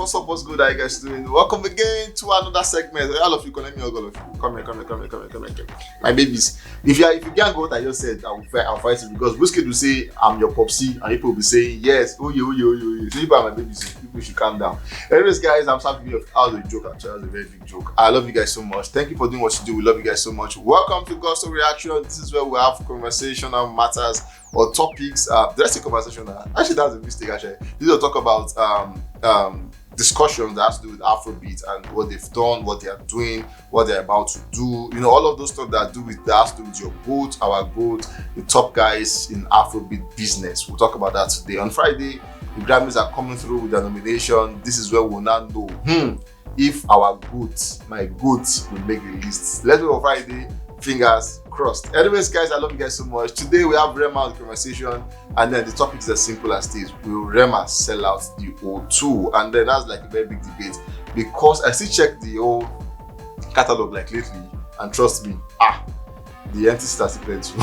what's up, what's good? How you guys doing? Welcome again to another segment. All of you, all of you. Come here. My babies. If you can't go what I just said, I'll fight you because Whiskey will say I'm your popsy and people will be saying yes, oh you. So you are my babies, people should calm down. Anyways, guys, I'm sorry to out of a joke actually. That was a very big joke. I love you guys so much. Thank you for doing what you do. We love you guys so much. Welcome to Gospel Reaction. This is where we have conversational matters or topics. Did I say conversation? Actually, that's a mistake. Actually, this will talk about discussions that has to do with Afrobeat and what they've done, what they are doing, what they're about to do. You know, all of those stuff that has to do with your GOAT, our GOAT, the top guys in Afrobeat business. We'll talk about that today. On Friday, the Grammys are coming through with their nomination. This is where we'll now know if our GOAT, my GOAT, will make the list. Let's go on Friday. Fingers crossed. Anyways, guys, I love you guys so much. Today we have Rema on the conversation, and then the topic is as simple as this: will Rema sell out the O2? And then that's like a very big debate because I still check the whole catalog like lately, and trust me, the empty started there too.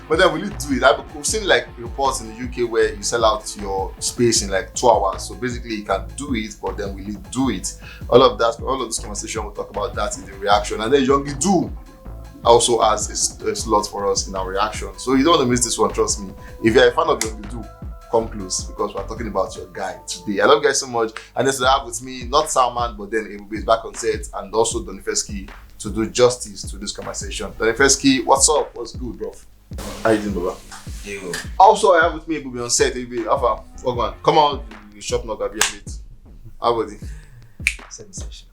But then will it do it? We've seen like reports in the UK where you sell out your space in like 2 hours. So basically, you can do it, but then will it do it? All of this conversation, we'll talk about that in the reaction, and then Youngie Do also has a slot for us in our reaction. So you don't want to miss this one, trust me. If you're a fan of Youngie Do, come close because we're talking about your guy today. I love you guys so much. And this to have with me, not Salman, but then Ebube is back on set, and also Donifeski to do justice to this conversation. Donifeski, what's up? What's good, bro? How you doing, bro? Yo. Also, I have with me Ebube on set. Ebube, Alpha, come on, you shop not gonna be a bit. How about it? Sensation.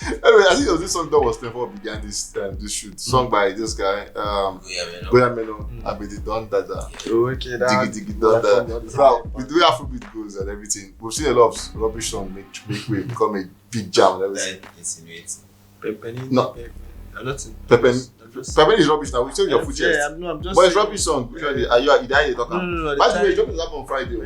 Anyway, I think it was this song that was before we began this shoot. Song by this guy, Goya Meno, Abedi Don Dada. Okay, Diggy Don Dada. With the way Afrobeat goes and everything, we've seen a lot of rubbish songs make way become a big jam and everything. Insinuating. No. I'm not in. Pepen is rubbish now. We tell your foot chest. Yeah, I'm just. But it's rubbish song. Which one are you talking? No. By the way, dropping this album on Friday.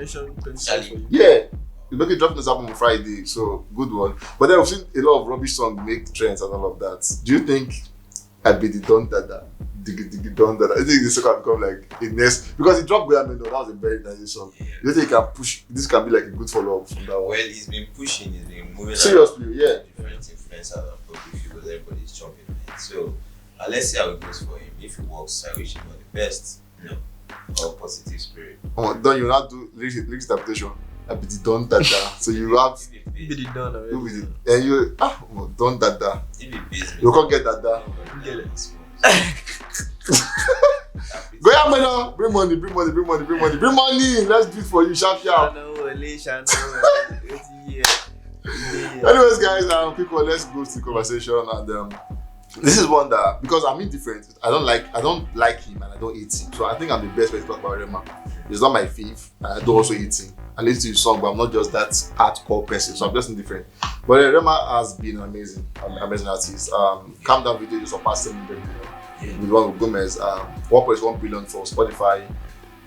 Charlie. Yeah. You're making dropping this album on Friday, so good one. But then we've seen a lot of rubbish songs make trends and all of that. Do you think Abedi Don Dada, Diggy Don Dada? I think this song can become like a next because it dropped Goya Meno. That was a very nice song. Yeah. You think you can push? This can be like a good follow up from that one. Well, he's been pushing, he's been moving. Seriously, yeah. Different influencers and public figures, everybody's jumping on it. So let's see how it goes for him. If it works, I wish him all the best. You know, all positive spirit. Don't you not do lyrics interpretation? Abedi Don Dada. So you have. Be done already. And you Don Dada. You can't get Dada. Goya Meno, bring money. Let's do it for you, sharp. Anyways, guys, people, let's go to the conversation. And this is one that because I'm indifferent, I don't like him and I don't hate him. So I think I'm the best way to talk about Rema. He's not my fave, and I don't also hate him. I listen to his song, but I'm not just that hardcore person, so I'm just indifferent. But Rema has been amazing artist. Calm Down video just surpassed 7 billion with one with Gomez. 1.1 billion for Spotify.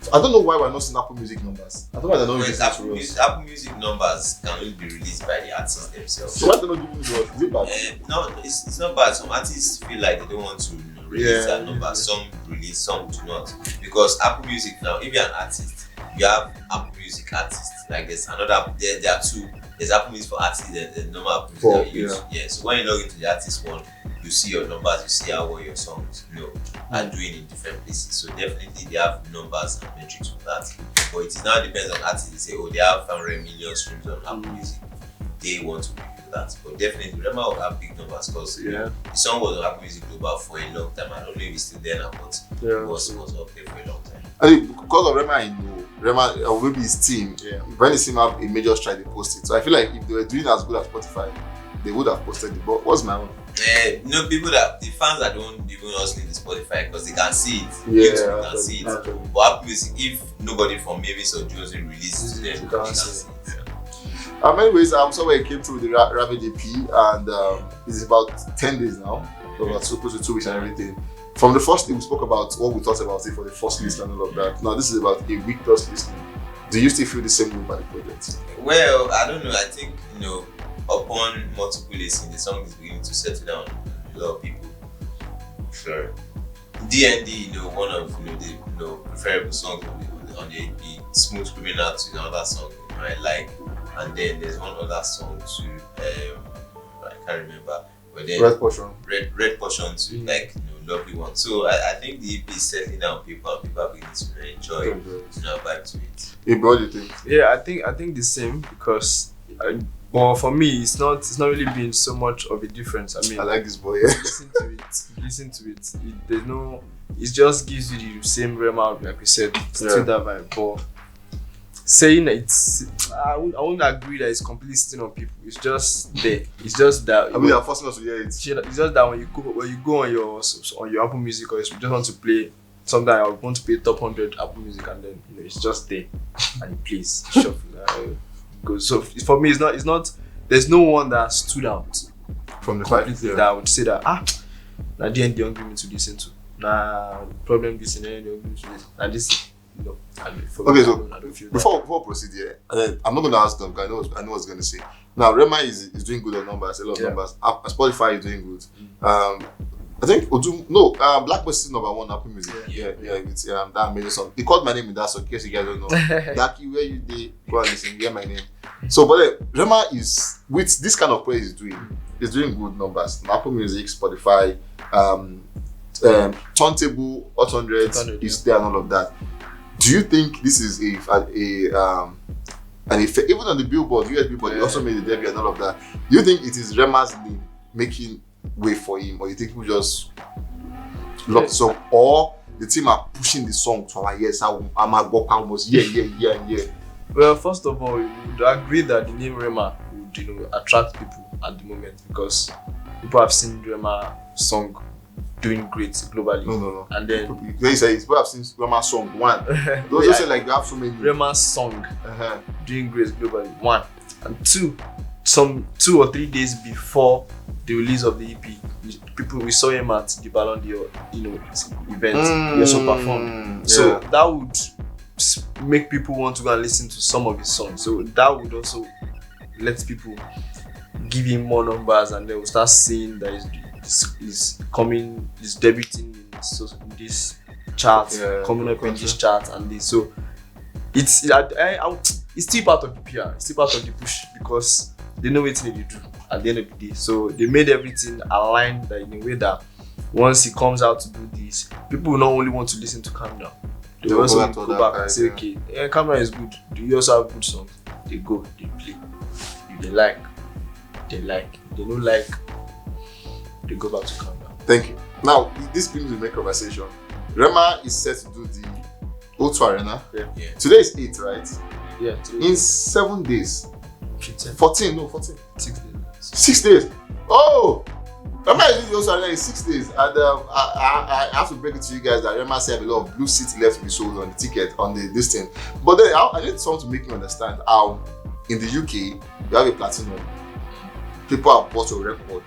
So I don't know why we're not seeing Apple Music numbers. I don't know why they're not releasing Apple Music numbers can only be released by the artists themselves. So why they're not giving it to us? Is it bad? No, it's not bad. Some artists feel like they don't want to release that number. Some release, some do not. Because Apple Music now, if you're an artist, you have Apple Music artists. Like there are two. There's Apple Music for artists and the normal Apple Music that you use. Yeah. So when you log into the artist one, you see your numbers, you see how well your songs are doing in different places. So definitely they have numbers and metrics for that. But it now depends on artists. They say, they have 500 million streams on Apple Music. They want to review that. But definitely Rema will have big numbers because the song was on Apple Music Global for a long time. I don't know if it's still there now, but it was up there for a long time. I think because of Rema, I know Rema or maybe his team. When his team have a major strike, they post it. So I feel like if they were doing as good as Spotify, they would have posted it. But what's my own? The fans that don't even hustling the Spotify because they can see it. YouTube can see it. But Apple Music, if nobody from Mavis or Jones releases it, then they can see it. Anyways, somewhere it came through the Ravage EP, and it's about 10 days now, so about close to 2 weeks and everything. From the first day, we spoke about what we thought about it for the first list and all of that. Now, this is about a week plus listening. Do you still feel the same way about the project? Well, I don't know. I think, upon multiple listening, the song is beginning to settle down on a lot of people. Sure. DND, one of the preferable songs on the EP, Smooth Criminal to another song I like. and then there's one other song too. I can't remember. But then Red Portion. Red Portion too, like lovely one. So I think the EP is settling down people, and people are beginning to enjoy, vibe to it. Hey, bro, what do you think? Yeah, I think the same because, well, for me, it's not really been so much of a difference. I mean, I like this boy. Yeah. listen to it. There's no, it just gives you the same Rema, like we said, still that vibe. But saying that I wouldn't agree that it's completely sitting on people. It's just there. It's just that. I mean, they're forcing us to hear it. It's just that when you go on your Apple Music, or you just want to play something, I want to play top 100 Apple Music, and then it's just there and it plays. Shuffle. Goes. So for me, it's not. There's no one that stood out From the completely fight, that I would say that now the end don't give me to listen to. Problem this and then don't give me to listen. And this, Okay, so I don't feel that. before we proceed here, and then I'm not going to ask them because I know what he's going to say. Now, Rema is doing good on numbers, a lot of numbers. Spotify is doing good. I think Black Boy is #1 Apple Music. It's that amazing song. He called my name in that song, in case you guys don't know. Lucky where you did, go and listen, hear my name. So, but Rema is, with this kind of praise he's doing good numbers. Apple Music, Spotify, Turntable, Hot 100 is there and all of that. Do you think this is an effect? Even on the Billboard, US Billboard, he also made the debut and all of that. Do you think it is Rema's name making way for him, or you think people just love the song, or the team are pushing the song to our ears? I'm almost yeah. Well, first of all, you would agree that the name Rema would attract people at the moment because people have seen Rema song doing great globally. No. And then when you say people have seen Rema's song one, those just say like you have so many. Rema's song doing great globally, one, and two. Some 2 or 3 days before the release of the EP, we saw him at the Ballon d'Or, event. He also performed. So that would make people want to go and listen to some of his songs. So that would also let people give him more numbers, and they will start seeing that he's debuting in this chart, coming up in this chart and this. So it's still part of the PR, it's still part of the push because they know what they do at the end of the day. So they made everything aligned in a way that once he comes out to do this, people will not only want to listen to Calm Down. They will also go back and say, okay, Calm Down is good. Do you also have good songs? They go, they play. If they like. They don't like, they go back to Calm Down. Thank you. Now, this brings me to make conversation. Rema is set to do the O2 Arena. Yeah. Today is 8, right? Yeah. In 7 days. 14. 6 days. Oh! Rema is doing the O2 Arena in 6 days. And I have to break it to you guys that Rema said a lot of blue seats left to be sold on the ticket, on this thing. But then I need someone to make me understand how in the UK you have a platinum. People have bought your record.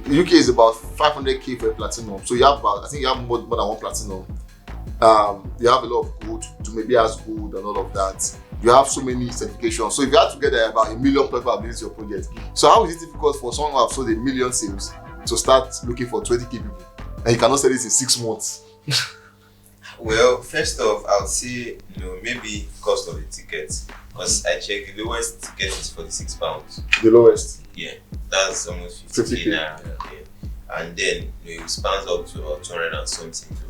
UK is about 500k for a platinum, so you have I think you have more than one platinum. You have a lot of gold to maybe as gold and all of that. You have so many certifications. So if you have to get about 1 million people have built your project, so how is it difficult for someone who have sold 1 million sales to start looking for 20k people, and you cannot sell this in 6 months? Well, first off, I would say maybe cost of the tickets, because I checked the lowest ticket is £46. The lowest. Yeah, that's almost 50k now. Yeah. And then it spans up to about 200 and something for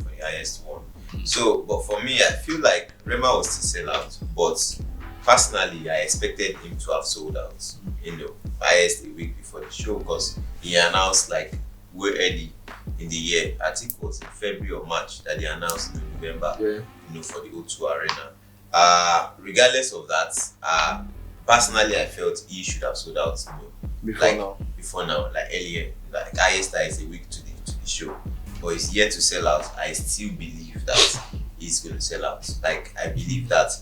the highest one. So, but for me, I feel like Rema was still sell out, but personally, I expected him to have sold out, highest a week before the show, because he announced like way early in the year. I think it was in February or March that they announced in November, for the O2 Arena. Regardless of that, personally, I felt he should have sold out before now, like earlier, like highest is a week to the show. But he's yet to sell out. I still believe that he's going to sell out. Like, I believe that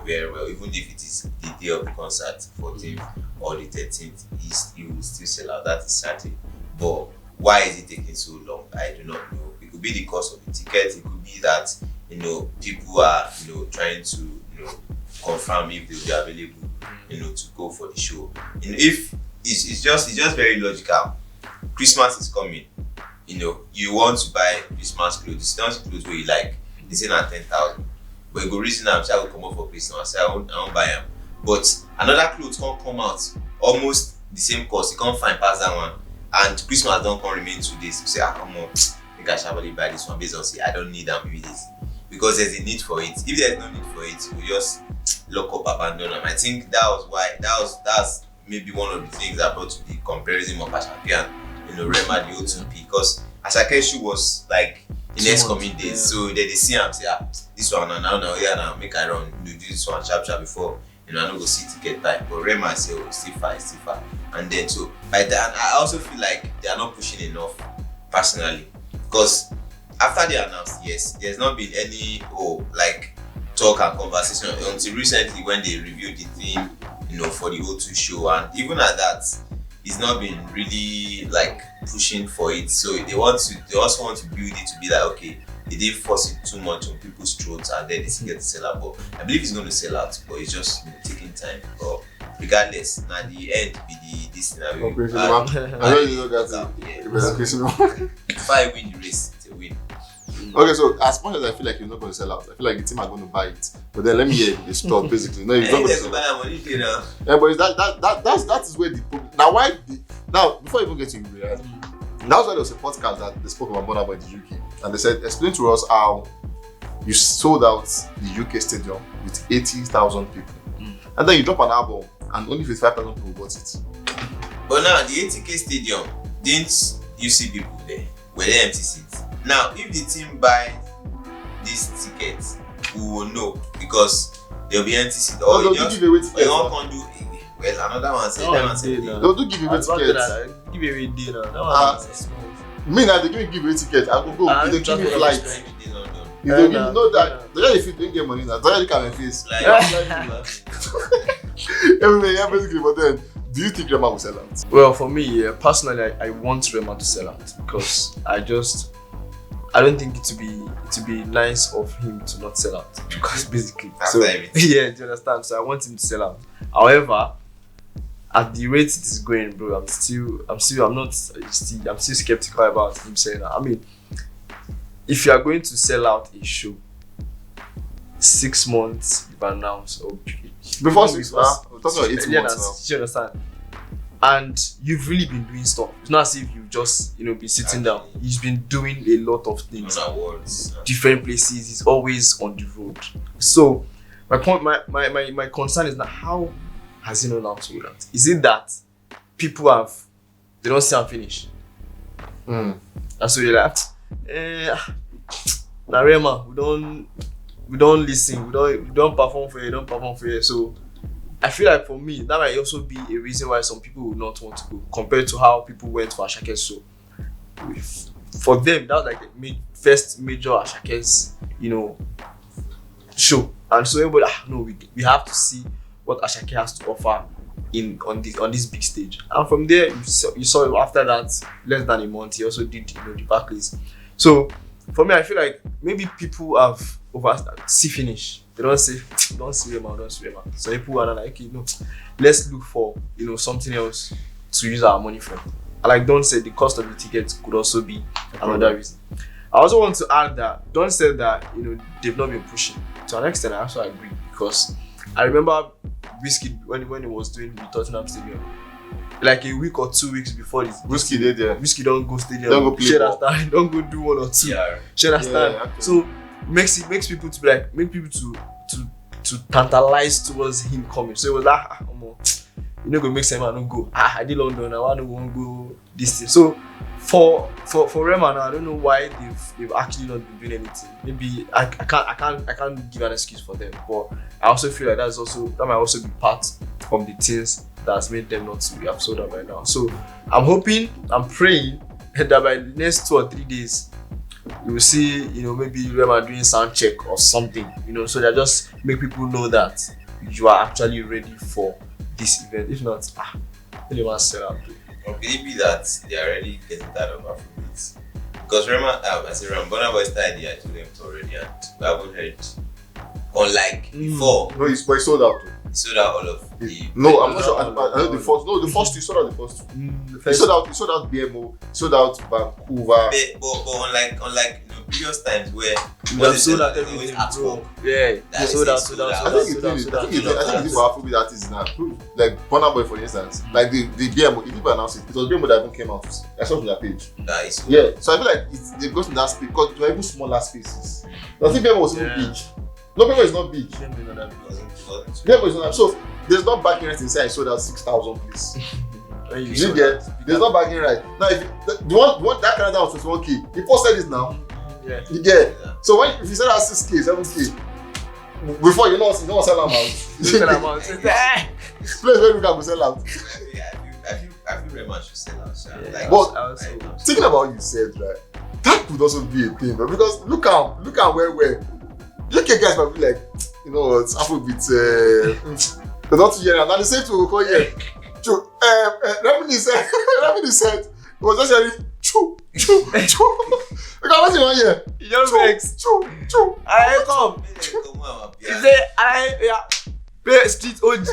very well, even if it is the day of the concert, 14th or the 13th, he will still sell out. That is certain. But why is it taking so long? I do not know. It could be the cost of the ticket. It could be that people are trying to confirm if they'll be available to go for the show. If it's just very logical. Christmas is coming. You want to buy Christmas clothes. It's not clothes where you like. They say na 10,000. But you go reason I'm say I will come up for Christmas. I say I won't buy them. but another clothes can't come out almost the same cost. You can't find past that one, and Christmas don't come remain 2 days. You say, come on, I think I shall buy this one based on say I don't need them with this because there's a need for it. If there's no need for it, we just lock up, abandon them. I think that's maybe one of the things that brought to the comparison of Ashake and Rema the O2P, because Ashake shoe was like in next coming days, so they see him say, this one now make I run do this one sharp before I don't go see ticket time. But Rema say, still far, and then so by that, I also feel like they are not pushing enough personally, because after they announced, yes, there's not been any talk and conversation until recently when they reviewed the theme, for the O2 show, and even at that, it's not been really pushing for it. So they also want to build it to be like, okay, they didn't force it too much on people's throats and then it's get to sell out. But I believe it's going to sell out, but it's just taking time. But regardless, now the end be this thing. If I win the race, it's a win. Okay, so as much as I feel like you're not going to sell out, I feel like the team are going to buy it. But then let me hear the stop basically. No, you're not going to sell out. Yeah, but that is where the problem. Now before I even get to you, that's why there was a podcast that they spoke about Burna Boy in the UK, and they said, explain to us how you sold out the UK stadium with 80,000 people, and then you drop an album and only 55,000 people bought it. But now the 80k stadium, didn't you see people there? Were they empty seats? Now, if the team buy these tickets, we will know because there'll be empty seats. Or they'll give away tickets. Another one said they'll do give away tickets. Give away dinner. That one is small. Me now, they give away tickets. I could go. They give me flights. If they give know that, if you don't get money now, don't look at my face. Everywhere, basically. But then, do you think Rema will sell out? Well, for me, personally, I want Rema to sell out because I don't think it to be nice of him to not sell out because basically. Yeah, do you understand? So I want him to sell out. However, at the rate it is going, bro, I'm still skeptical about him selling out. I mean, if you are going to sell out a show, 6 months you've announced, or before 6 months, we're talking about 8 months now. You understand? And you've really been doing stuff. It's not as if you've just been sitting down. He's been doing a lot of things, different places. He's always on the road. So my concern is that how has he not now sold out? Is it that people they don't see him finish? And so you're like, now Rema, we don't listen, we don't perform for you, So I feel like for me, that might also be a reason why some people would not want to go compared to how people went for Ashake's show. For them, that was like the first major Ashake's, show. And so everybody, we have to see what Ashake has to offer on this big stage. And from there, you saw after that, less than a month, he also did the Barclays. So for me, I feel like maybe people have see finish. They don't see Rema. So people are like, okay, no, let's look for something else to use our money for. And like Don said, the cost of the tickets could also be another reason. I also want to add that Don said that they've not been pushing. To an extent, I also agree because I remember Whiskey when he was doing the Tottenham Stadium, like a week or 2 weeks before this. Whiskey did there. Whiskey don't go stadium. Don't go play ball. Don't go do 1 or 2. Yeah. Okay. So makes people to be like, make people to tantalize towards him coming. So it was like, go make some man don't go. I did London. I want to go this thing. So for Rema now, I don't know why they've actually not been doing anything. Maybe I can't give an excuse for them, but I also feel like that might also be part of the things that has made them not to be sold out right now. So I'm praying that by the next 2 or 3 days you will see maybe Rema doing sound check or something, so that just make people know that you are actually ready for this event. If not, really want to sell out. Or could it be that they are already getting tired of Afrobeats? Because Burna Boy started the event already and we haven't heard. Unlike before. No, he's sold out. He sold out all of No, I'm not sure. I know the first. No, the first two. Sold out the first two. He sold out BMO. Sold out Vancouver. But unlike previous times where We have sold out always everything, at bro. work. Yeah, That sold is out, it, sold sold out, out. I think he did it. I think he did it for Afrobeat artists now. Like Burna Boy, for instance. Like the BMO, he didn't announce it. It was BMO that even came out. I saw it on their page. That is Yeah. So I feel like they've gotten that space because there were even smaller spaces. I think BMO was even big. No, BMO is not big. BMO is not. So there's not backing right inside. I sold out 6,000 please. You get? There's not backing right. Now if the one that Canada was 21K, he posted it now. Yeah. You get? So if you sell out 6K, 7K, before you know sell them out. Place where we can sell out. I feel Rema should sell out. Yeah. Like, But thinking about what you said, right? That could also be a thing, though, because look at where UK guys might be like, you know, it's Afrobeat. They're not here now. The same thing will call here. True. Remini said, it was just hearing choo. Look at what's in one here. You just vex. Choo. I come. He say, play street OG.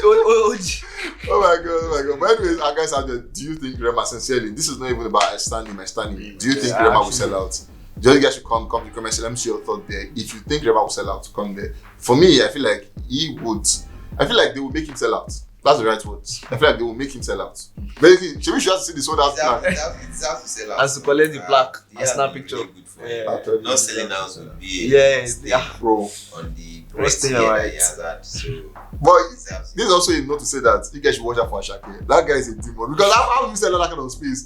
Oh my god. But anyways, our guys out there, do you think Rema, sincerely, this is not even about my standing. Do you think Rema will sell out? Do you guys should come to the comment section? Let me see your thought there. If you think Rema will sell out, come there. For me, I feel like he would. I feel like they will make him sell out. That's the right words. I feel like they will make him sell out. Basically, should we just see the sold out plan? It's have to sell out. As to collect the plaque and Yeah, snap really picture. good for Yeah. him. Not selling out would be Bro. on the Rest in great your year that right. he has had. So But it's have to- this is also a note to say that you guys should watch out for Ashake. That guy is a demon. Because how do you sell that kind of space?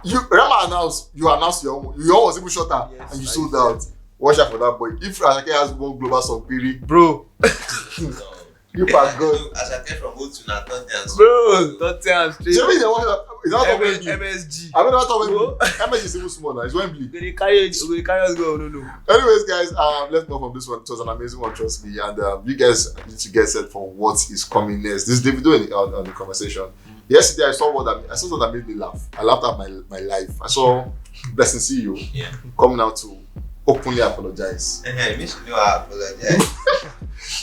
Rema announced your own was even shorter Yes, and you I sold did. out. Watch out for that boy. If Ashake has one global song, query, Bro. you are good. As I came from Old to Nathan, Bro. Don't tell him straight. Jeremy, is that not Wembley? MSG. I mean, that's not Bro. Wembley. MSG is even smaller. It's Wembley. We carry us go. No. Anyways, guys, let's move from this one. It was an amazing one, trust me. And you guys need to get set for what is coming next. This is Davido on the conversation. Yesterday, I saw something that made me laugh. I laughed at my life. I saw Blessing CEO yeah. coming out to openly apologize. Me should know I apologize.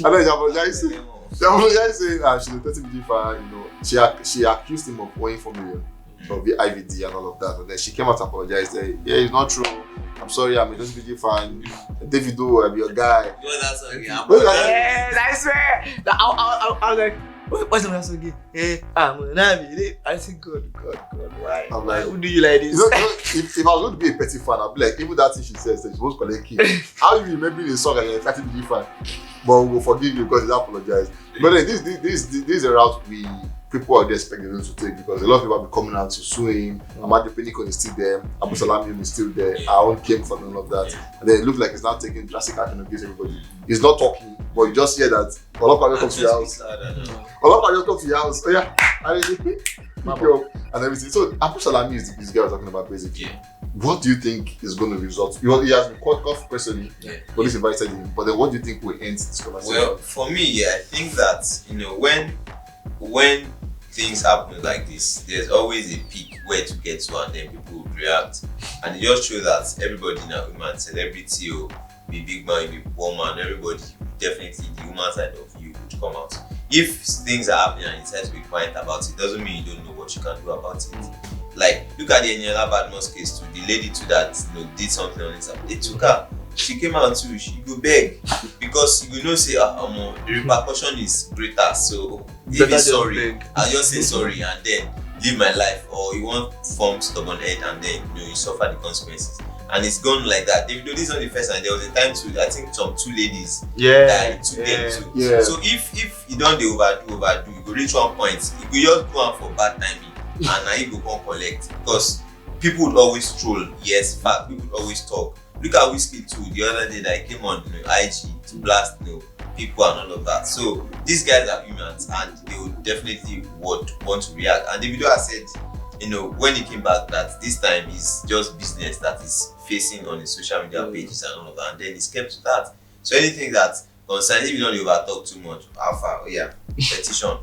I know he's apologizing. She apologized saying she's a 30 million fan. You know, she accused him of owing 4 million of the IVD and all of that. And then she came out to apologize. That, yeah, it's not true. I'm sorry, I'm a 30 million fan. Davido, I'm your guy. You know that song again? Yes, I swear. I was like, what's the last again? I'm an Navy. I said, God, why? I'm like, who do you like this? You know, if I was going to be a petty fan, I'd be like, even that thing she says that she's supposed to collect kids. How do you remember the song and you're a 30 million fan? But we'll forgive you because he apologized. But then this is a route people are expecting them to take because a lot of people have been coming out to sue him. Amadi Penikon is still there, Abu Salami is still there, our own came from all of that. And then it looks like he's not taking drastic action against everybody. He's not talking, but you just hear that Olapa just come to your house. Olapa just come to your house. Oh yeah, and pick you up and everything. So Abu Salami is this guy we're talking about basically. Yeah. What do you think is going to result? He has been caught personally. Yeah. Police invited him, but then what do you think will end this conversation? Well, for me, I think that when things happen like this, there's always a peak where to get to, and then people would react, and it just shows that everybody in a human celebrity or be big man, be poor man, everybody definitely the human side of you would come out. If things are happening and you decide to be quiet about it, doesn't mean you don't know what you can do about it. Like, look at the Eniola Badmus case too. The lady too that did something on Instagram. They took her. She came out too. She go beg because you know say the repercussion is greater. So if he's sorry, I'll just say sorry and then live my life. Or you won't form stubborn head and then you suffer the consequences. And it's gone like that. Davido, this is not the first time. There was a time too. I think some 2 ladies died to them too. Yeah. So if you don't overdo, you go reach one point. You go just go out for bad timing. And now you go come collect because people would always troll. Yes, fact, people would always talk. Look at Whiskey too. The other day that I came on IG to blast people and all of that. So these guys are humans and they would definitely want to react. And Davido has said, when he came back that this time is just business that is facing on the social media pages and all of that. And then he's kept to that. So anything that concerns, if you don't over talk too much, petition,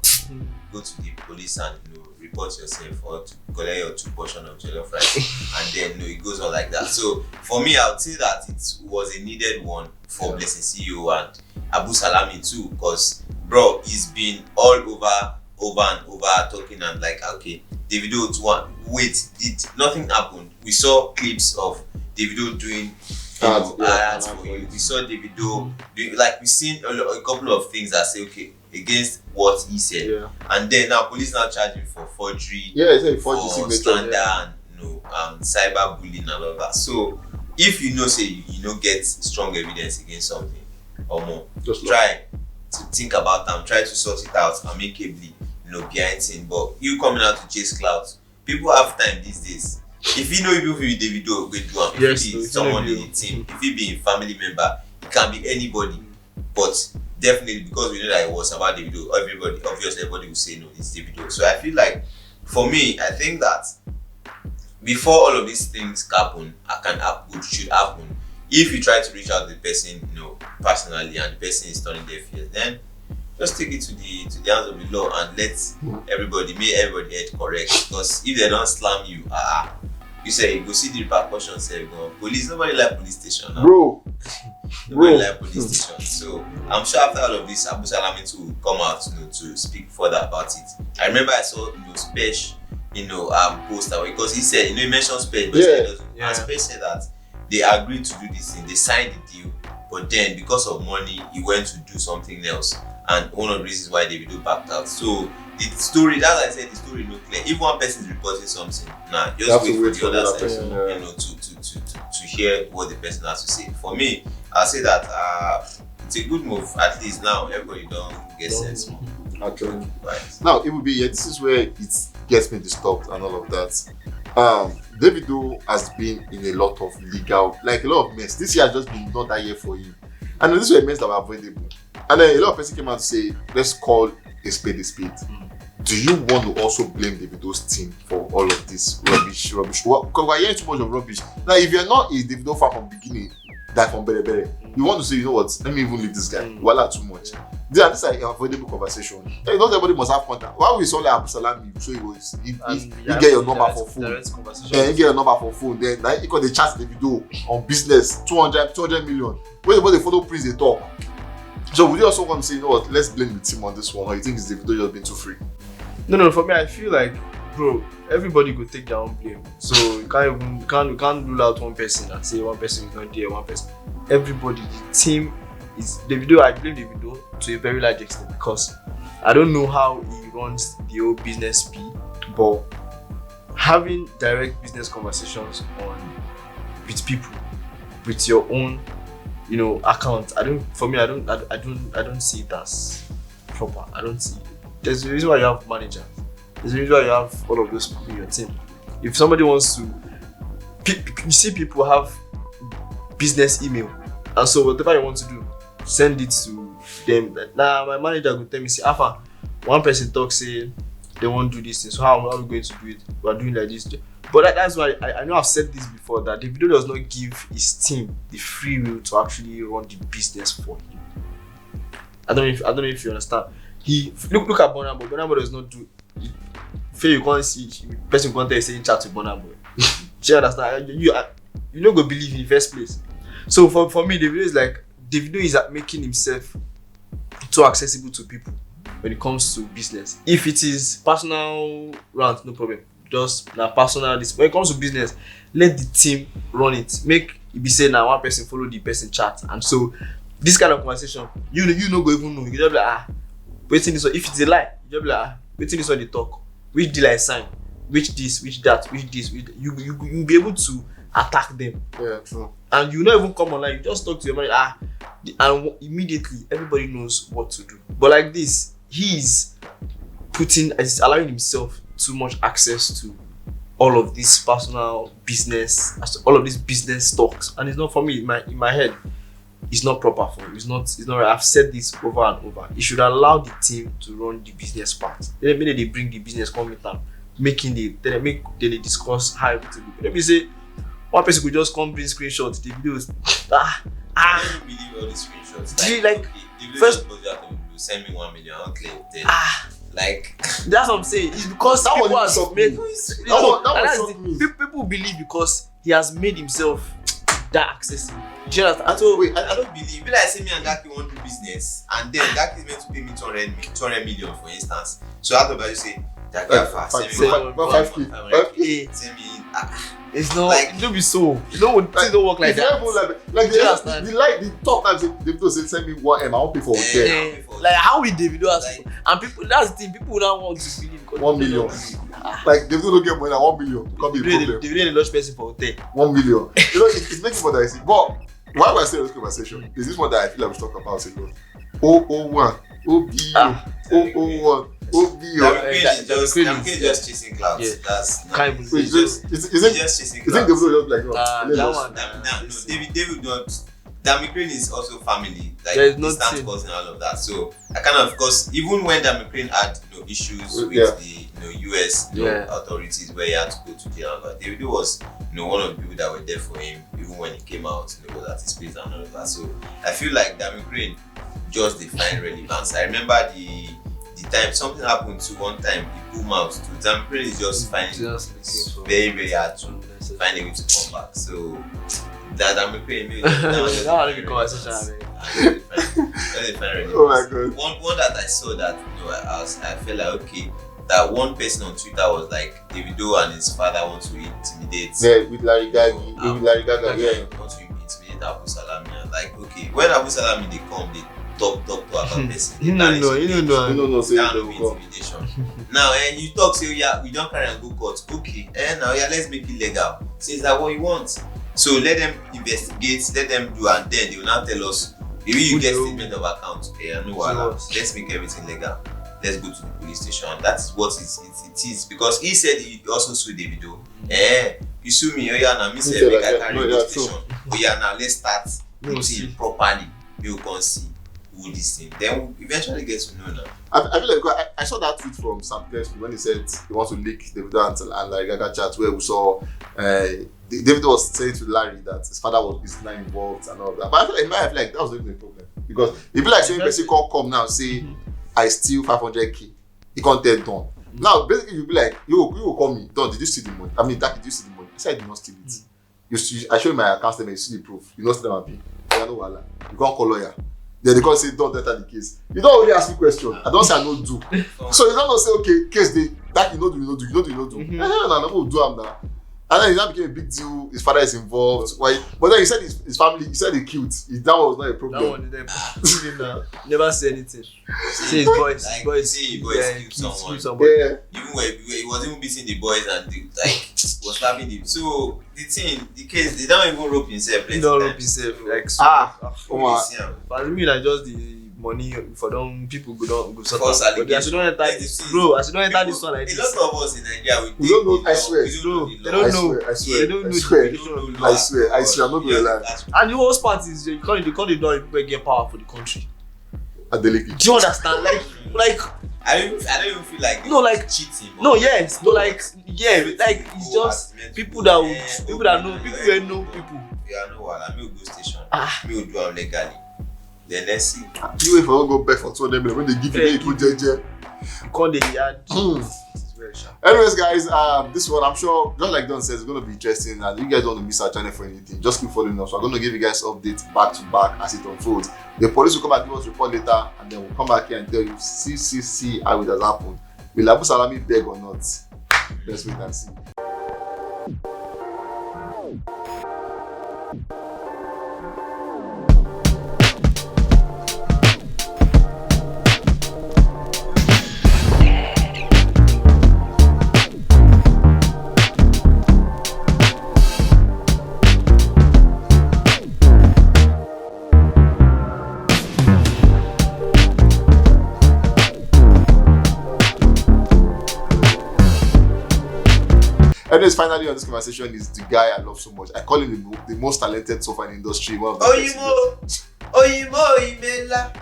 go to the police and report yourself or to collect your 2 portion of jollof rice and then it goes on like that. So for me, I would say that it was a needed one for Blessing CEO and Abu Salami too, because bro, he's been all over over and over talking and like, okay, Davido to one. Wait, did nothing happen? We saw clips of Davido doing ads for you. We saw Davido doing, like, we've seen a couple of things that say, okay, against what he said, and then now police now charging for forgery, it's a for forgery slander and cyber bullying and all that. So if you know, say you know, get strong evidence against something or more, just try to think about them, try to sort it out amicably, behind scene. But you coming out to chase clouds, people have time these days. If you know you with Davido, we do am. If you be someone in the team, if you be a family member, it can be anybody. But definitely, because we know that it was about Davido, everybody will say no, it's Davido. So I feel like, for me, I think that before all of these things happen, should happen, if you try to reach out to the person, personally, and the person is turning their ears, then just take it to the hands of the law and let everybody head correct. Because if they don't slam you, you say you go see the repercussions. Police, nobody like police station now. Bro. Nobody like police station. So I'm sure after all of this, Abu Salami to come out, to speak further about it. I remember I saw Spesh, poster, because he said, he mentioned Spesh, but and Spesh said that they agreed to do this thing, they signed the deal, but then because of money, he went to do something else, and one of the reasons why Davido backed out. So the story, as I said, the story no clear. If one person is reporting something, just wait for the other side, to hear what the person has to say. For me, I'll say that it's a good move. At least now everybody don't get sense more. Actually, right. Now it will be this is where it gets me disturbed and all of that. Davido has been in a lot of legal, like a lot of mess. This year has just been not that year for him, and this were mess that were avoidable. And then a lot of people came out to say, let's call a spade a spade. Do you want to also blame Davido's team for all of this rubbish? Because we're hearing too much of rubbish. Now, if you're not a Davido fan from the beginning, that from Bere, you want to say, you know what, let me even leave this guy. Voila, too much. This is an avoidable conversation. Not everybody must have contact. Why we saw like Salami, so he get your number for phone. You get your number for phone. Then because they chat Davido on business, 200 million. When they follow Prince, they talk. So would you also want to say, you know what, let's blame the team on this one, or you think it's Davido just being too free? No, for me, I feel like, bro, everybody could take their own blame. So you can't rule out one person and say one person is not there, one person. Everybody, the team is Davido. I blame Davido to a very large extent because I don't know how he runs the whole business speed, but having direct business conversations with people, with your own, account. I don't see it as proper. I don't see it. There's a reason why you have managers. There's a reason why you have all of those people in your team. If somebody wants to, you see people have business email, and so whatever you want to do, send it to them. Now my manager will tell me, say, Alpha, one person talks, say they won't do this thing. So how are we going to do it? We are doing like this. But that's why I know I've said this before, that Davido does not give his team the free will to actually run the business for him. I don't know if you understand. He look at Burna Boy. Burna Boy does not do. You can't see person can't tell you saying chat with Burna Boy. Do you understand? You don't go believe in the first place. So for me, Davido is making himself too accessible to people when it comes to business. If it is personal rant, no problem. Just personal. When it comes to business, let the team run it. Make it be saying now one person follow the person chat, and so this kind of conversation, you no go even know. You just be like, waiting this one. If it's a lie, you just be like, waiting this one they talk. Which deal I sign? Which this? Which that? Which this? You'll be able to attack them. Yeah, true. And you not even come online. You just talk to your manager. And immediately everybody knows what to do. But like this, he's allowing himself too much access to all of this personal business, all of these business talks, and it's not for me. In my head, it's not proper for him. It's not right. I've said this over and over. He should allow the team to run the business part. Then maybe they bring the business come with them, then they discuss how everything will be. Let me say one person could just come bring screenshots, the videos. I don't believe all the screenshots. Do you like first send me 1 million, okay, then that's what I'm saying. It's because that people has made that was people believe because he has made himself that accessible. Do you understand? So wait, I don't believe. Be like say me and Gaki want to do business, and then Gaki is meant to pay me 200 million, for instance. So out of that, you say, Gaki, send me 5K. Send me. It's not like, it don't be so. It don't work like that. The top times Davido say send me 1M, I won't pay for hotel. Like how we Davido has and people, that's the thing, people don't want to believe 1 million. Like Davido don't get more than 1 million. It can't be a problem. Davido the large person for hotel. 1 million. You know, it's making what I see. But why we're still in this conversation is this one that I feel like we should talk about a lot. 001, OBO, 001. Davido is just chasing clouds. Yeah. That's not. It's just chasing clouds. You think Davido just like that one? No, David don't. Dami Crane is also family, like distant cousin, all of that. So I kind of, because even when Dami Crane had issues with the US authorities where he had to go to jail, but Davido was one of the people that were there for him even when he came out, was at his place and all of that. So I feel like Dami Crane just defined relevance. I remember the time something happened to one time he pulled out to Dami Crane is just finding very, very hard to find a way to come back. So that I'm paying that will be conversation. Oh my god. One that I saw that I felt like okay, that one person on Twitter was like Davido and his father want to intimidate. Yeah, with Larry Gaga. Want to intimidate Abu Salami. Like okay, when Abu Salami they come, they talk to about person. You don't know. Say intimidation. Now you talk say we don't carry and go court. Okay, now let's make it legal. Say that what you want. So let them investigate, let them do, and then they will now tell us if you get statement of account. Let's make everything legal. Let's go to the police station. That's what it is. Because he said he also sued Davido. You sue me, now me say make I carry police station. Now let's start putting properly. You can see who this thing. Then we eventually get to know now. I feel like I saw that tweet from Sam Kesky when he said he wants to leak Davido and Larry Gaga chat where we saw Davido was saying to Larry that his father is not involved and all that. But I feel like in my life, that was not even a problem. Because if you like saying person come now say I steal 500k, he can't tell Don. Now basically you be like, you will call me, Don, did you steal the money? I mean, did you steal the money? I said I did not steal it. I show you my account statement, you see the proof. You know steal my pay. You can't call lawyer. Then they can't say don't enter the case. You don't already ask me question. I don't say I no do. So you don't say okay, case they that you know do. No do am now. And then it now became a big deal. His father is involved. Why? But then he said his family. He said he killed. That was not a problem. That one didn't. Never say anything. Say his boys. Killed someone. Yeah. Even when he was even beating the boys and was stabbing them. So the case, they don't even rope himself. He don't rope himself. Like for me, like just the money for them people go sort of. But as you don't enter this, bro. As you don't enter this one like this. A lot of us in Nigeria we don't know. I swear. They don't know. I swear. I'm not gonna lie. And the worst part is you can't ignore people get power for the country. Adeleke. Do you understand? Like. I don't even feel like cheating. No, yes, but like it's just people that know people. Yeah, I know what. I will go station. Me will do it legally. Then let's see. You if I don't go back for 200 million when they give you put JJ. You call the yard. Anyways, guys, this one I'm sure, just like Don says, it's gonna be interesting, and you guys don't want to miss our channel for anything. Just keep following us. We're gonna give you guys updates back to back as it unfolds. The police will come back and give us report later, and then we'll come back here and tell you see how it has happened. Will Abu Salami beg or not? Let's wait and see. Anyways, finally on this conversation is the guy I love so much. I call him the most talented so far in the industry. One of the Oyimo Imela.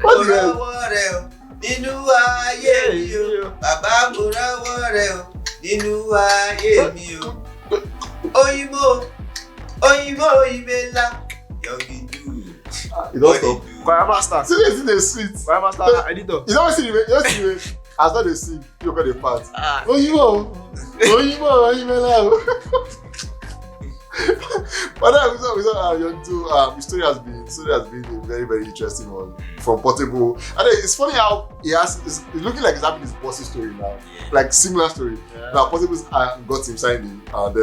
What the hell? Nínú ayé mi o, bàbá mo rawọ́ rẹ o, nínú ayé mi o. Oyimo Imela. Yogi do. You don't stop. Choir master. See this in the sweet. Choir master editor. You don't see the as not they sing, you got the part. Oyimo Imela. But then we saw Young too. The story has been a very, very interesting one from Portable. And then it's funny how it's looking like it's having his bossy story now, like similar story. Yeah. Now Portable got him signed in, and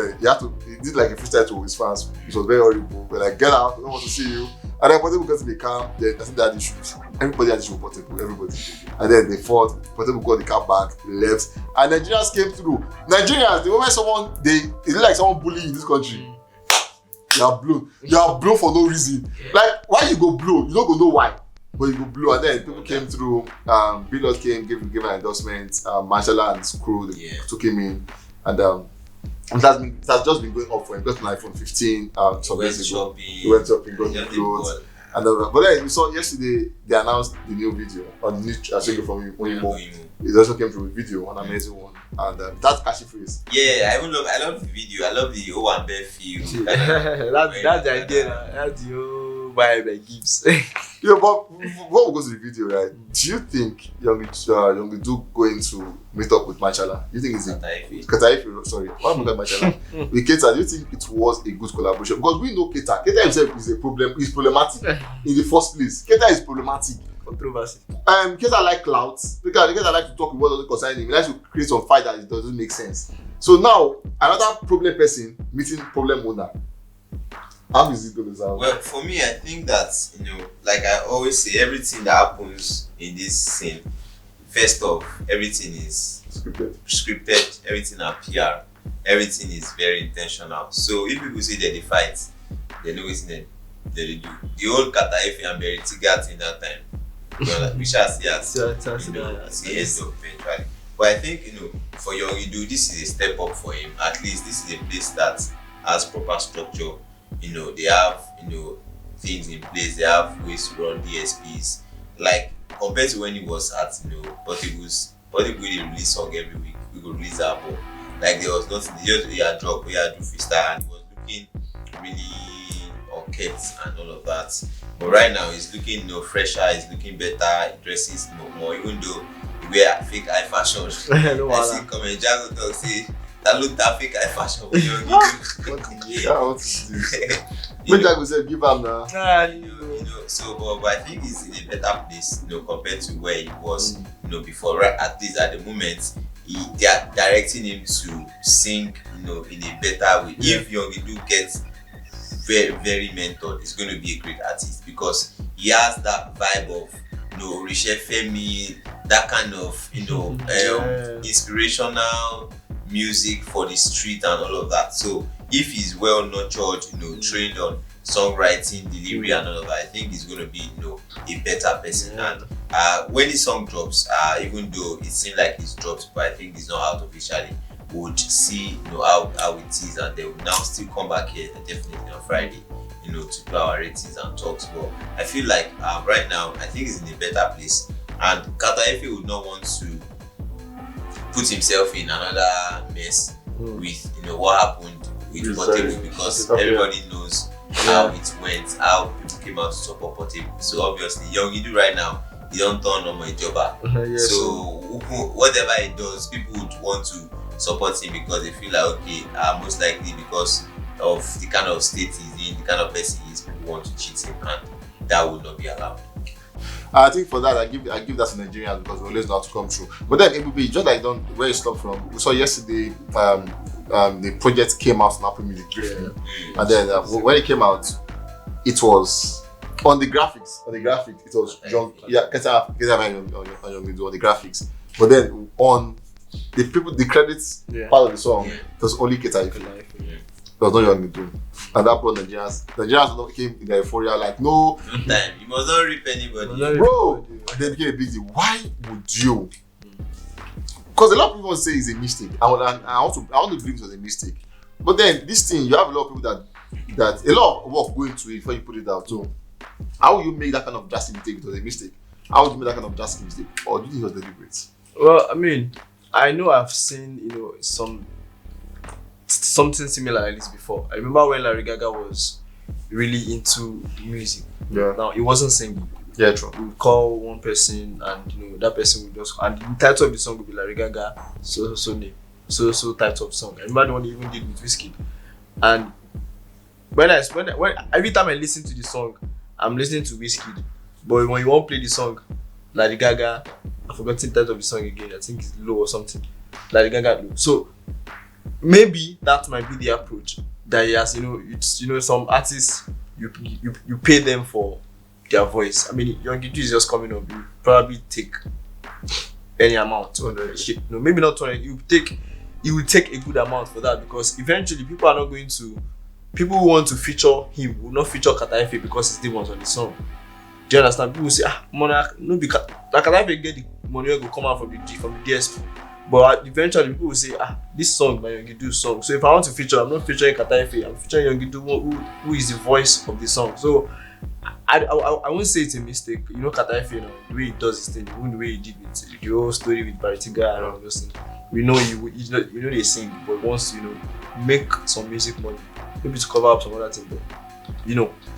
he did like a freestyle to his fans, which was very horrible. But like, get out, we don't want to see you. And then Portable got in the car. Then I think they had issues. Everybody had issues with Portable, everybody. And then they fought. Portable got the car back, left, and Nigerians came through. Nigerians, the moment it's like someone bullying in this country. You are blown for no reason. Like, why you go blow? You don't go know why, but you go blow. And then people came through. Billot came, gave an endorsement. Marshalla and his crew took him in, and it has just been going up for him. Got an iPhone 15 some days ago. He went shopping, got new clothes. And but then we saw yesterday they announced the new video on the new single from Oyinbo. It also came through a video, an amazing one, and that's catchy phrase. Yeah, I love the video. I love the O and Bear feel. That's the idea. That's the whole vibe it gives. Yeah, but before we go to the video, right? Do you think Young do going to meet up with Machala? You think it's Kataifi? Sorry, why am I going Machala? With Keta, do you think it was a good collaboration? Because we know Keta himself is a problem. He's problematic in the first place. Keta is problematic. Controversy. Keta like clouds. Keta like to talk about what doesn't concern him. He likes to create some fight that doesn't make sense. So now another problem person meeting problem owner. How is it going to sound? Well, for me, I think that, like I always say, everything that happens in this scene, first off, everything is scripted, everything are PR, everything is very intentional. So if people say that they fight, they know it's they do. The old Kataifi and Beriti got in that time. We shall see heads up eventually. But I think, for Young-Idu, this is a step up for him. At least this is a place that has proper structure. They have, things in place. They have ways to run DSPs. Like, compared to when he was at, Portable didn't release song every week. We could release album. Like, there was nothing. He had drop, he had do freestyle, and he was looking really unkempt and all of that. But right now, he's looking, fresher. He's looking better. He dresses more, even though he wear fake eye fashion. I see comment, Jago talk, say, that look that fake eye fashion with Young-Idu. What is this? Which I would say, give him now. But I think he's in a better place, compared to where he was, before. Right, at least at the moment, they are directing him to sing, in a better way. Yeah. If Young-Idu gets very, very mentored, he's going to be a great artist because he has that vibe of, Rishe Femi, that kind of, inspirational music for the street and all of that. So if he's well nurtured, trained on songwriting, delivery and all of that, I think he's going to be, a better person. And when the song drops, even though it seems like it's dropped, but I think it's not out officially, would see, how it is, and they will now still come back here definitely on Friday, to do our ratings and talks. But I feel like right now, I think he's in a better place, and Kataifi would not want to put himself in another mess with what happened with Portable, because everybody knows how it went, how people came out to support Portable. So obviously Young-Idu right now, he don't turn on my jobber. So whatever he does, people would want to support him because they feel like, okay, most likely because of the kind of state he's in, the kind of person he is, people want to cheat him, and that would not be allowed. I think for that, I give that to Nigerians because we always know how to come through. But then it will be just like where you stopped from. We saw yesterday the project came out on Apple Music briefly, and then when it came out, it was on the graphics. It was John, Keta on the graphics. But then on the credits part of the song, it was only Keta. It was not Young-Idu. And that brought Nigerians came in their euphoria, like, no time, you must not rip anybody. Bro, they became a big deal. Why would you? Because a lot of people say it's a mistake. I want to believe it was a mistake. But then this thing, you have a lot of people that a lot of work go into it before you put it out. So how will you make that kind of drastic mistake? It was a mistake. How would you make that kind of drastic mistake? Or do you think it was deliberate? Well, I mean, I know I've seen, something similar like this before. I remember when Larry Gaga was really into music. Yeah. Now he wasn't singing. Yeah, true. We would call one person, and that person would just, and the title of the song would be Larry Gaga, so name, so type of song. I remember the one he even did with Whiskey, and when every time I listen to the song, I'm listening to Wizkid. But when you won't play the song, Lady Gaga, I forgot the title of the song again. I think it's Low or something. Lady Gaga Low. So maybe that might be the approach that he has. It's some artists you pay them for their voice. I mean, Young Gidu is just coming up. You probably take any amount. 200. No, maybe not 200. You will take a good amount for that, because eventually people who want to feature him will not feature Kataife because he's the ones on the song. Do you understand? People will say, Monarch, no, because Kataife get the money will come out from the DSP. But eventually people will say, this song by Young Gidu song. So if I want to feature, I'm not featuring Kataife, I'm featuring Young Gidu who is the voice of the song. So I won't say it's a mistake. Kataife, the way he does his thing, even the way he did with the whole story with Baritiga and all those things. We know they sing, but he wants to, make some music money, maybe to cover up some other things. But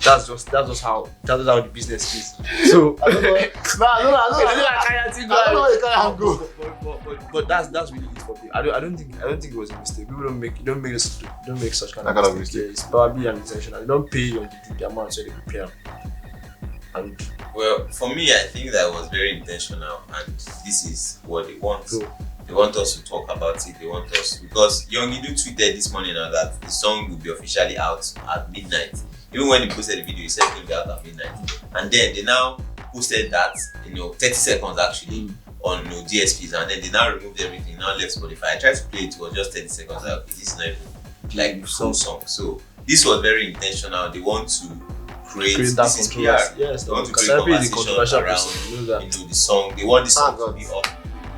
that's just how the business is. So I don't know. I don't know where you can go. But that's really it for me. I don't think it was a mistake. People don't make such kind of mistake. It's probably an intentional. They don't pay you the amount so they can pay them. And well, for me, I think that was very intentional, and this is what they want. So, they want us to talk about it. They want us, because Young Gidu tweeted this morning now that the song will be officially out at midnight. Even when he posted the video, he said it will be out at midnight. And then they now posted that, 30 seconds actually on DSPs, and then they now removed everything, now left Spotify. I tried to play it, was just 30 seconds. Like, it is not even like full song. So this was very intentional. They want to create that controversy. Yes, they want to create conversation around the song. They want the song to be up.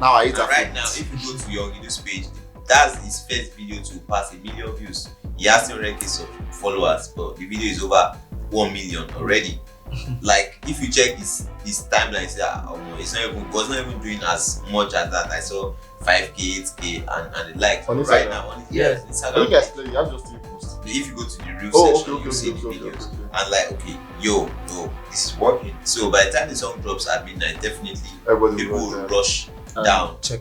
Now I eat right now, if you go to Young Gidu's page, that's his first video to pass 1 million views. He has 300k of followers, but the video is over 1 million already. Like, if you check his timeline, it was not even doing as much as that. I saw 5k, 8k, and the likes. Right now, on Instagram. You guys play. You have just 3 posts. If you go to the real section, you see the videos. And like, okay, this is working. So by the time the song drops at midnight, definitely people will rush down to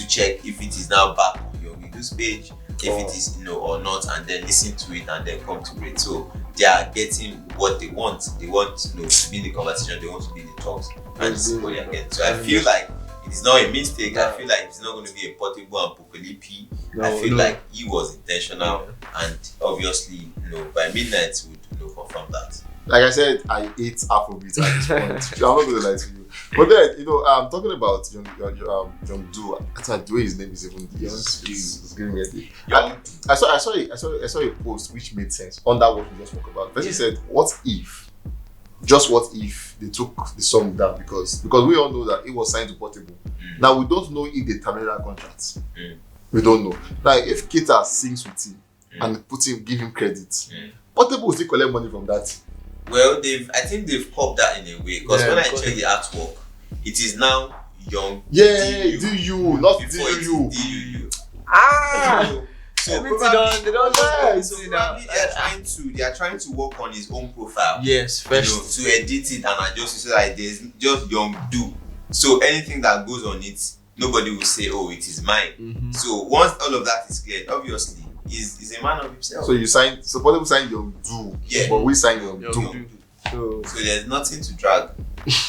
check if it is now back on your Gidu's page, if it is or not, and then listen to it and then come to it. So they are getting what they want. They want to be in the conversation, they want to be in the talks, and this is what they are getting. So I feel like it is not a mistake. I feel like it's not going to be a portable and popelipi. I feel like he was intentional, and obviously, by midnight we would confirm that. Like I said, I ate Afrobeat at this point. I'm not going to lie to you. But then, I'm talking about Young Du. That's the way his name is even is giving me a day. I saw a post which made sense on that what we just spoke about. The person said, what if they took the song down because we all know that it was signed to Portable. Now we don't know if they terminated that contract. We don't know. Like if Kita sings with him and give him credit, Portable will still collect money from that. Well, I think they've popped that in a way, because when I check the artwork, it is now Young. Do you not do you? So probably they don't they are trying to work on his own profile. Yes, first to edit it and adjust it so that there's just Young Du. So anything that goes on it, nobody will say, "Oh, it is mine." So once all of that is cleared, obviously. He's a man of himself. So Portable signed Young Du, but we signed Young Du. So there's nothing to drag.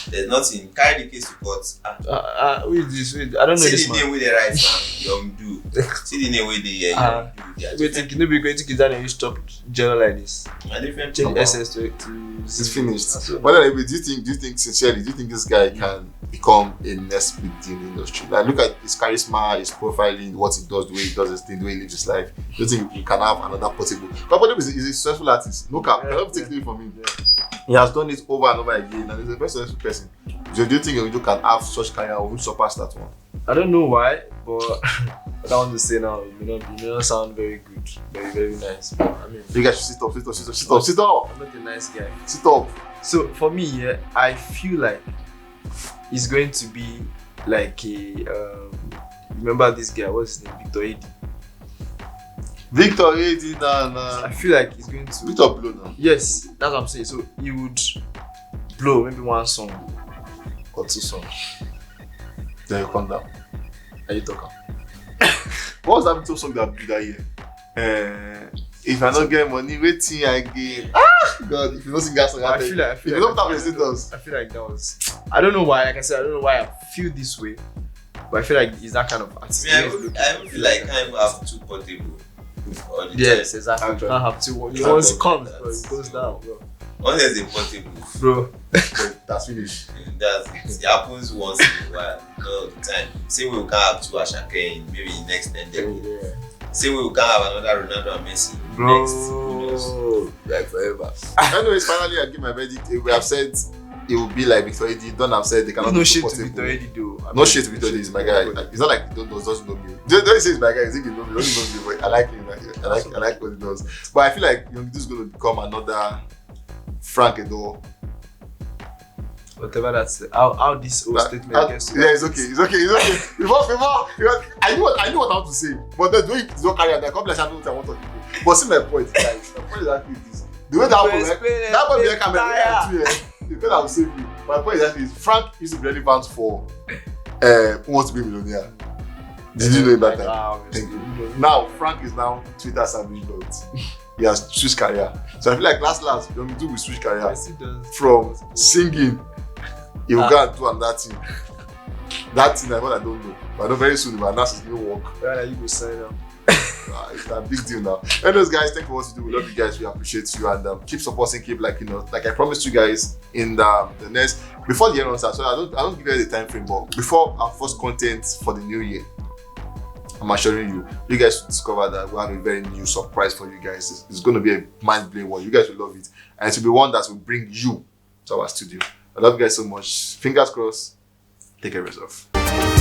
There's nothing. Carry the case to court. Who is this? Wait, I don't know this See the man. name with the right now. Young Du. See the name with the Young Du. Wait, you know, be going to kids and you stop general like this. A different Change SS to It's finished. But anyway, do you think sincerely, do you think this guy can become a next big deal in the industry? Like, look at his charisma, his profiling, what he does, the way he does his thing, the way he lives his life. Do you think he can have another Portable? But Portable is a successful artist. No cap. Don't take it from him. He has done it over and over again, and he's a very successful person. So do you think you can have such career or will surpass that one? I don't know why, but what I want to say now, it may not sound very good, very, very nice. But I mean, you guys should sit up. I'm not a nice guy. Sit up. So for me, I feel like it's going to be like a remember this guy, what's his name? Victor Edi. I feel like he's going to Victor blow now. Yes, that's what I'm saying. So he would blow maybe one song or 2 songs. Then you come down. Are you talking? What was that Victor song that blew that year? If I don't get money, waiting again. God, if you don't sing that song, I feel like if you don't tap your status. I feel like that was. I don't know why. Like I said, I don't know why I feel this way, but I feel like it's that kind of artist. I even feel like I can't even have two portable all the Yes, time. exactly. You Actually. can't have two. Once Can't it comes, have bro, it that. goes down, bro. Once there's a portable, Bro, That's finished. that's it. It happens once in a while, not all the time. Same way we can't have two Ashake in maybe the next 10 decades. yeah. Same way we can't have another Ronaldo and Messi in the next, who knows? Bro, like forever. Anyways, finally, I give my verdict. We have said it will be like Victor Eddie. Don't have said they cannot No be shit to portable. Victor Eddie though. No shit to Victor Eddie. He's my guy. It's not like he doesn't know me. Don't say he's my guy. He's thinking he knows me. He doesn't know me, but I like him. I like what he does. But I feel like Young is going to become another Frank Edo. Whatever that's how this whole statement gets. Yeah, it's okay. Before, I knew what I want to say, but the way it's not carry out, the complex I know what I want to do. But see my point, guys. My point is actually this: the way that will be camera, the way I will save you. My point is actually Frank is relevant for Who Wants to Be a Millionaire. Did you know that time? Thank you. Now Frank is now Twitter savage, but he has switched career. So I feel like last Young will switch career from singing. He will go and do another thing. That thing I don't know. But I know very soon he will announce his new work. Where you go sign up? It's a big deal now. Anyways, guys, thank you for what you do. We love you guys. We appreciate you and keep supporting. Keep like I promised you guys in the next before the year runs out. So I don't give you the time frame, but before our first content for the new year, I'm assuring you guys will discover that we have a very new surprise for you guys. It's going to be a mind-blowing one. You guys will love it, and it will be one that will bring you to our studio. I love you guys so much. Fingers crossed. Take care of yourself.